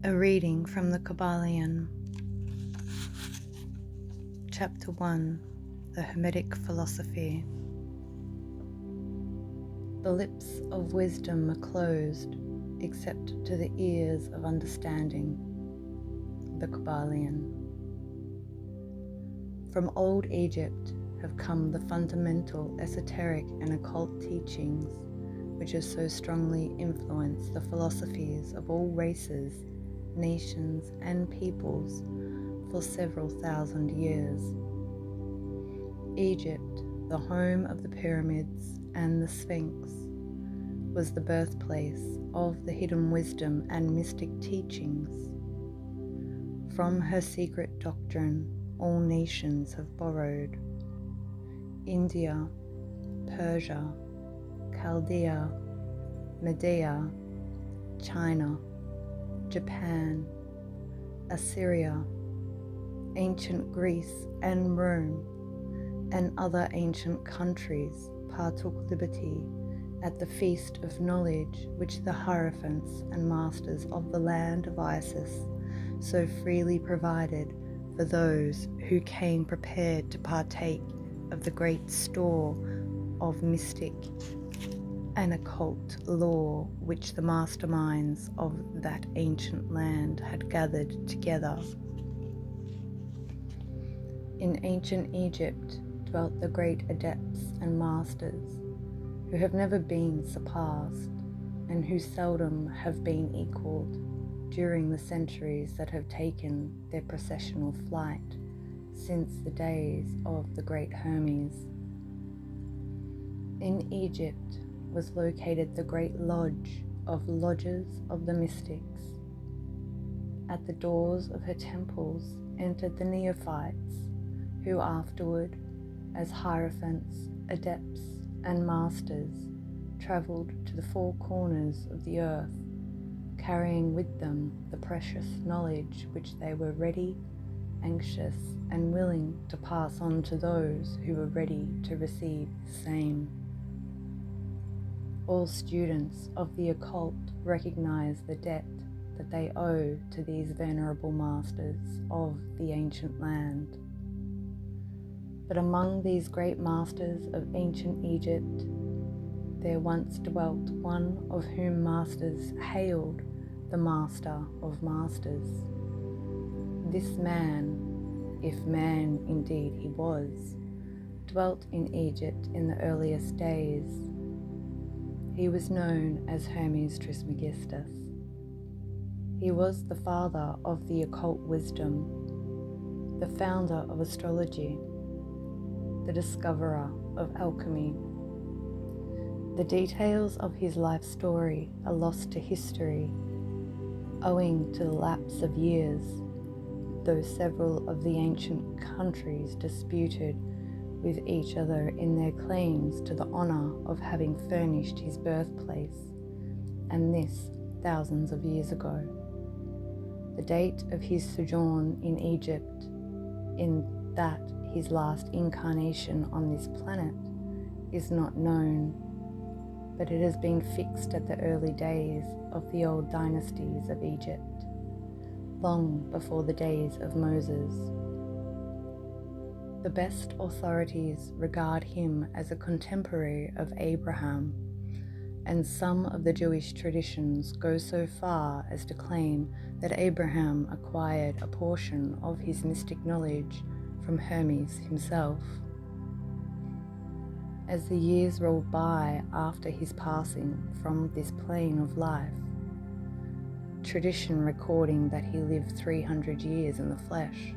A reading from the Kybalion, Chapter 1, The Hermetic Philosophy. The lips of wisdom are closed, except to the ears of understanding. The Kybalion. From old Egypt have come the fundamental esoteric and occult teachings which have so strongly influenced the philosophies of all races, nations and peoples for several thousand years. Egypt, the home of the pyramids and the Sphinx, was the birthplace of the hidden wisdom and mystic teachings. From her secret doctrine, all nations have borrowed. India, Persia, Chaldea, Media, China, Japan, Assyria, ancient Greece and Rome, and other ancient countries partook liberty at the feast of knowledge which the hierophants and masters of the land of Isis so freely provided for those who came prepared to partake of the great store of mystic and occult lore which the masterminds of that ancient land had gathered together. In ancient Egypt dwelt the great adepts and masters who have never been surpassed and who seldom have been equalled during the centuries that have taken their processional flight since the days of the great Hermes. In Egypt was located the great lodge of lodges of the mystics. At the doors of her temples entered the neophytes, who afterward, as hierophants, adepts, and masters, travelled to the four corners of the earth, carrying with them the precious knowledge which they were ready, anxious, and willing to pass on to those who were ready to receive the same. All students of the occult recognize the debt that they owe to these venerable masters of the ancient land. But among these great masters of ancient Egypt, there once dwelt one of whom masters hailed the Master of Masters. This man, if man indeed he was, dwelt in Egypt in the earliest days. He was known as Hermes Trismegistus. He was the father of the occult wisdom, the founder of astrology, the discoverer of alchemy. The details of his life story are lost to history, owing to the lapse of years, though several of the ancient countries disputed with each other in their claims to the honor of having furnished his birthplace, and this thousands of years ago. The date of his sojourn in Egypt, in that his last incarnation on this planet, is not known, but it has been fixed at the early days of the old dynasties of Egypt, long before the days of Moses. The best authorities regard him as a contemporary of Abraham, and some of the Jewish traditions go so far as to claim that Abraham acquired a portion of his mystic knowledge from Hermes himself. As the years rolled by after his passing from this plane of life, tradition recording that he lived 300 years in the flesh,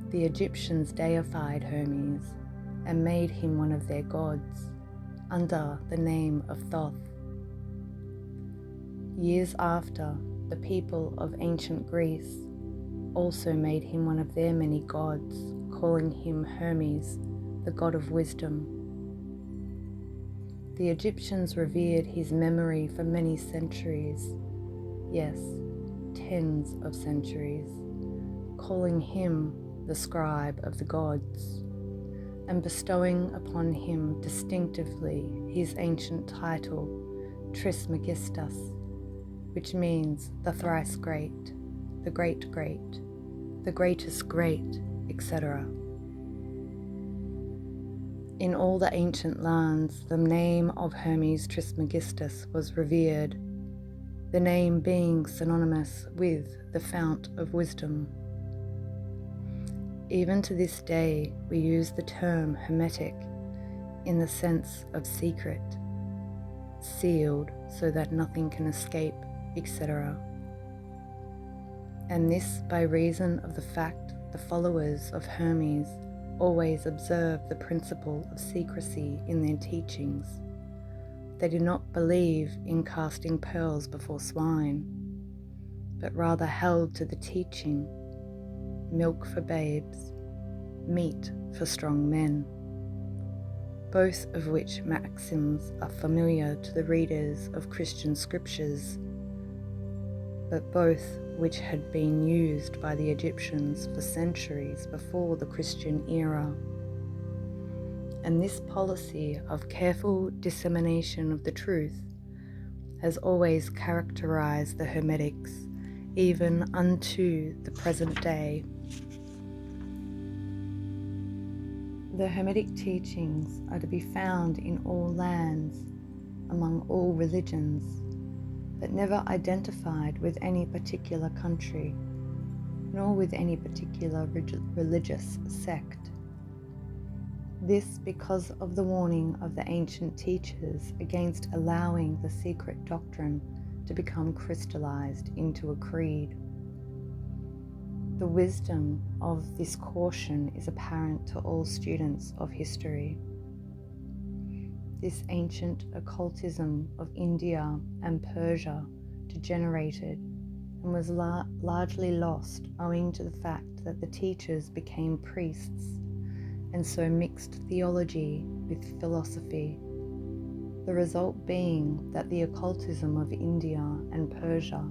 the Egyptians deified Hermes and made him one of their gods under the name of Thoth. Years after, the people of ancient Greece also made him one of their many gods, calling him Hermes, the god of wisdom. The Egyptians revered his memory for many centuries, yes, tens of centuries, calling him the scribe of the gods, and bestowing upon him distinctively his ancient title, Trismegistus, which means the thrice great, the great great, the greatest great, etc. In all the ancient lands, the name of Hermes Trismegistus was revered, the name being synonymous with the fount of wisdom. Even to this day, we use the term Hermetic in the sense of secret, sealed so that nothing can escape, etc. And this by reason of the fact the followers of Hermes always observe the principle of secrecy in their teachings. They do not believe in casting pearls before swine, but rather held to the teaching, milk for babes, meat for strong men, both of which maxims are familiar to the readers of Christian scriptures, but both which had been used by the Egyptians for centuries before the Christian era. And this policy of careful dissemination of the truth has always characterized the Hermetics, even unto the present day. The Hermetic teachings are to be found in all lands, among all religions, but never identified with any particular country, nor with any particular religious sect. This because of the warning of the ancient teachers against allowing the secret doctrine to become crystallized into a creed. The wisdom of this caution is apparent to all students of history. This ancient occultism of India and Persia degenerated and was largely lost owing to the fact that the teachers became priests and so mixed theology with philosophy. The result being that the occultism of India and Persia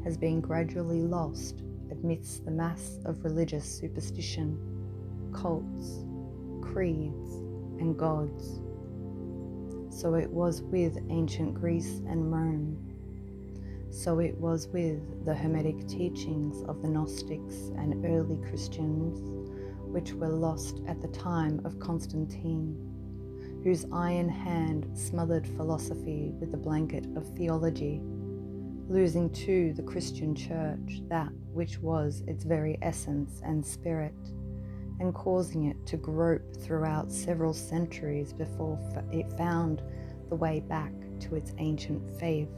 has been gradually lost amidst the mass of religious superstition, cults, creeds, and gods. So it was with ancient Greece and Rome. So it was with the Hermetic teachings of the Gnostics and early Christians, which were lost at the time of Constantine, whose iron hand smothered philosophy with the blanket of theology, losing to the Christian Church that which was its very essence and spirit, and causing it to grope throughout several centuries before it found the way back to its ancient faith.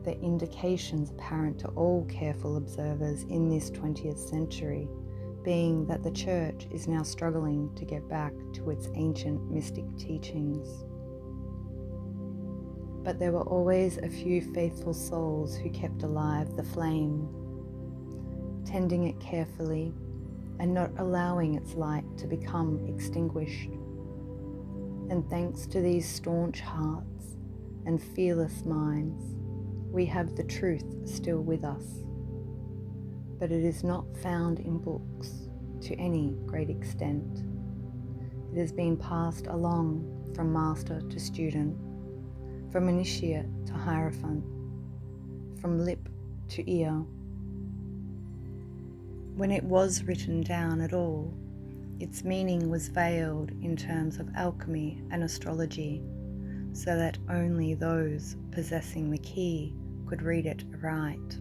The indications apparent to all careful observers in this 20th century being that the Church is now struggling to get back to its ancient mystic teachings. But there were always a few faithful souls who kept alive the flame, tending it carefully and not allowing its light to become extinguished. And thanks to these staunch hearts and fearless minds, we have the truth still with us. But it is not found in books to any great extent. It has been passed along from master to student, from initiate to hierophant, from lip to ear. When it was written down at all, its meaning was veiled in terms of alchemy and astrology, so that only those possessing the key could read it aright.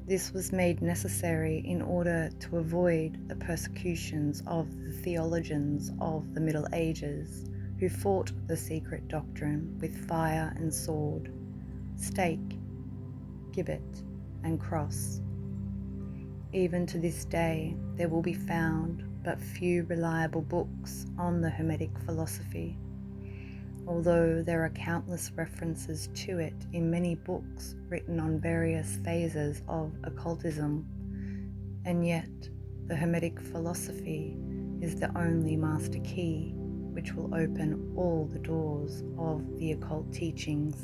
This was made necessary in order to avoid the persecutions of the theologians of the Middle Ages, who fought the secret doctrine with fire and sword, stake, gibbet, and cross. Even to this day, there will be found but few reliable books on the Hermetic philosophy, although there are countless references to it in many books written on various phases of occultism, and yet the Hermetic philosophy is the only master key which will open all the doors of the occult teachings.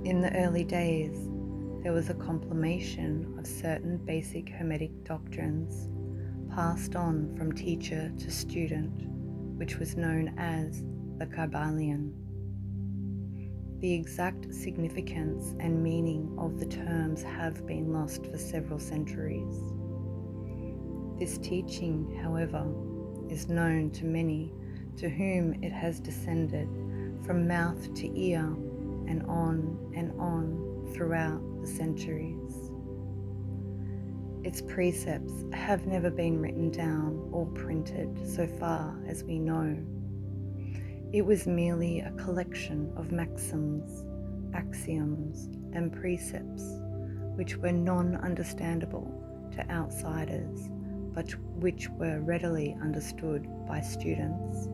In the early days, there was a compilation of certain basic Hermetic doctrines passed on from teacher to student, which was known as the Kybalion. The exact significance and meaning of the terms have been lost for several centuries. This teaching, however, is known to many to whom it has descended from mouth to ear and on throughout the centuries. Its precepts have never been written down or printed so far as we know. It was merely a collection of maxims, axioms, and precepts which were non-understandable to outsiders, but which were readily understood by students.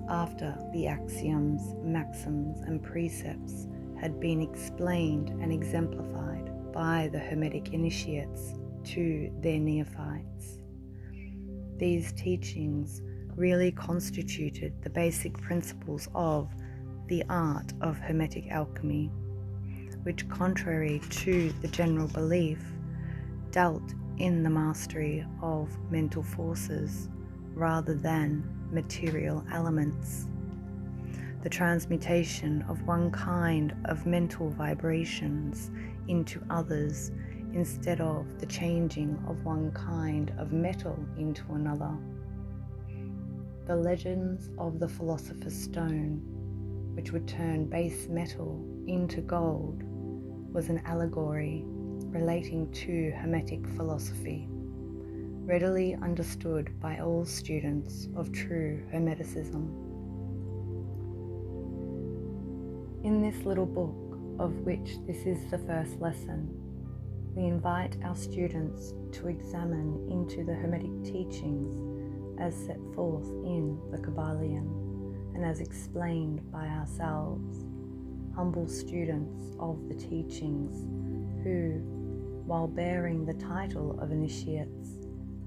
After the axioms, maxims, and precepts had been explained and exemplified by the Hermetic initiates to their neophytes. These teachings really constituted the basic principles of the art of Hermetic alchemy, which, contrary to the general belief, dealt in the mastery of mental forces rather than material elements, the transmutation of one kind of mental vibrations into others instead of the changing of one kind of metal into another. The legends of the Philosopher's Stone, which would turn base metal into gold, was an allegory relating to Hermetic philosophy, readily understood by all students of true Hermeticism. In this little book, of which this is the first lesson, we invite our students to examine into the Hermetic teachings as set forth in the Kybalion and as explained by ourselves, humble students of the teachings who, while bearing the title of initiates,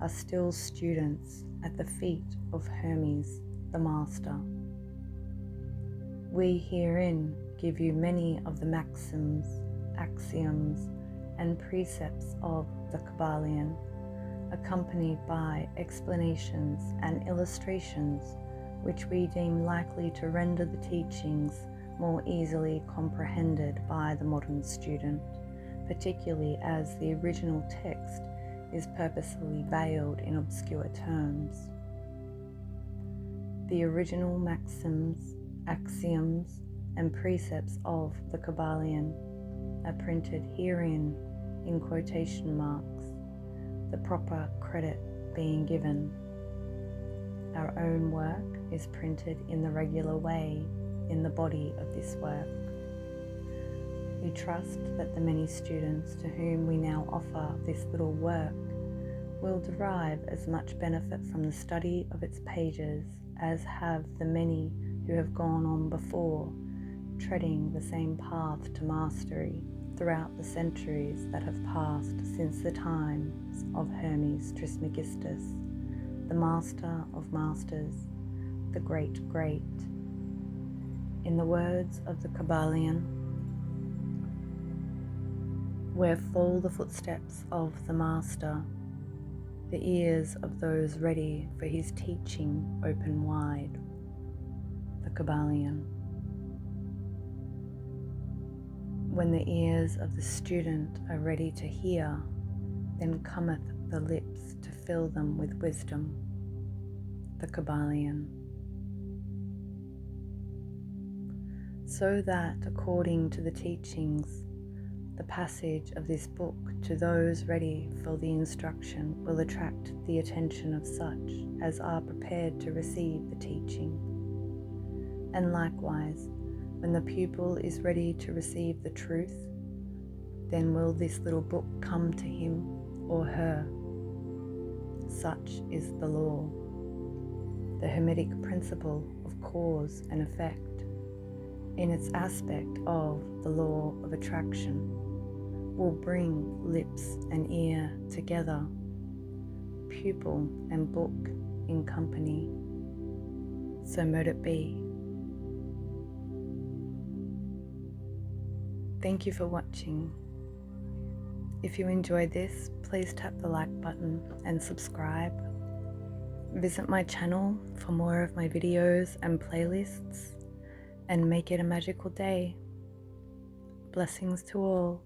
are still students at the feet of Hermes, the Master. We herein give you many of the maxims, axioms, and precepts of the Kybalion, accompanied by explanations and illustrations which we deem likely to render the teachings more easily comprehended by the modern student, particularly as the original text is purposely veiled in obscure terms. The original maxims, axioms, and precepts of the Kybalion are printed herein in quotation marks, the proper credit being given. Our own work is printed in the regular way in the body of this work. We trust that the many students to whom we now offer this little work will derive as much benefit from the study of its pages as have the many who have gone on before, treading the same path to mastery throughout the centuries that have passed since the times of Hermes Trismegistus, the Master of Masters, the Great. In the words of the Kybalion, where fall the footsteps of the Master, the ears of those ready for his teaching open wide. The Kybalion. When the ears of the student are ready to hear, then cometh the lips to fill them with wisdom. The Kybalion. So that, according to the teachings, the passage of this book to those ready for the instruction will attract the attention of such as are prepared to receive the teaching. And likewise, when the pupil is ready to receive the truth, then will this little book come to him or her. Such is the law. The Hermetic principle of cause and effect, in its aspect of the law of attraction, will bring lips and ear together, pupil and book in company. So mote it be. Thank you for watching. If you enjoyed this, please tap the like button and subscribe. Visit my channel for more of my videos and playlists, and make it a magical day. Blessings to all.